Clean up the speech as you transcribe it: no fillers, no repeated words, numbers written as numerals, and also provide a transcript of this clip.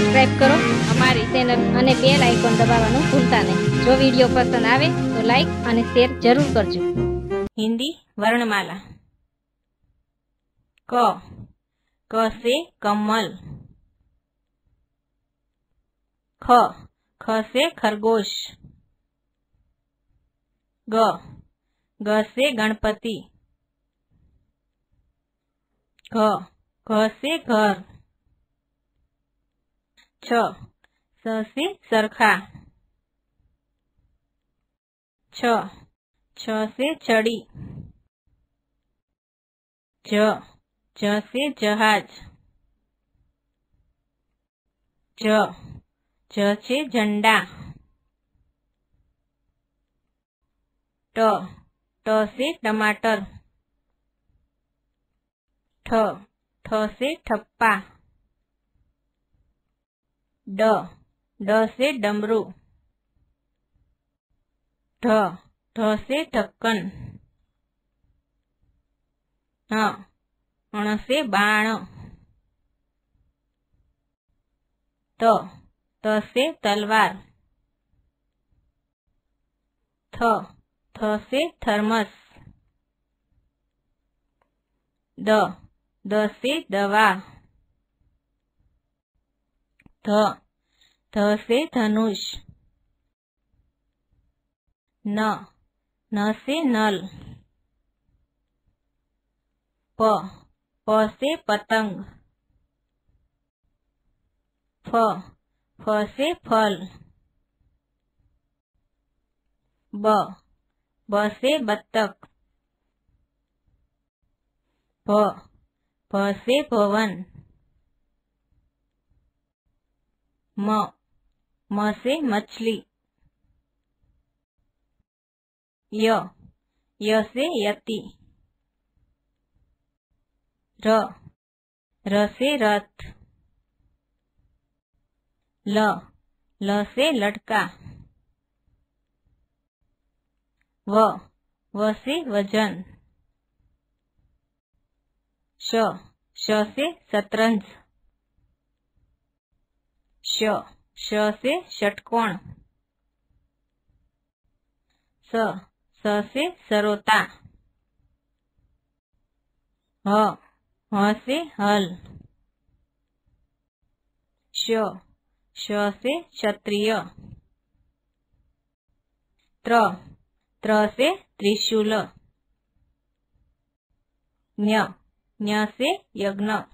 Subscribe કરો અમારી channel અને બેલ આઇકોન દબાવવાનું ભૂલતા નહીં। જો વિડીયો પસંદ આવે તો લાઈક અને શેર જરૂર કરજો। हिंदी वर्णमाला। क, क से कमल। ख, ख से खरगोश। ग, ग से गणपति। घ, घ से घर। छ, स से सरखा। छ, छ से छड़ी। झ, झ से जहाज। झ, झ से झंडा। ट, ट से टमाटर। ठ, ठ से ठप्पा। ड, ड से डमरू। ढ, ढ से ढक्कन। ण, ण से बाण। त, त से तलवार। थ, थ से थर्मस। द, द से दवा। ध, ध से धनुष। न, न से नल। प, प से पतंग। फ, फ से फल। ब, ब से बत्तख। भ, भ से भवन। म, म से मछली। य, य से यति। र, र से रथ। ल, ल से लड़का। व, व से वजन। श, श से शतरंज। श, श से षटकोण। स, स से सरोता। ह, ह से हल। श, श से क्षत्रिय। त्र, त्र से त्रिशूल। ञ, ञ से यज्ञ।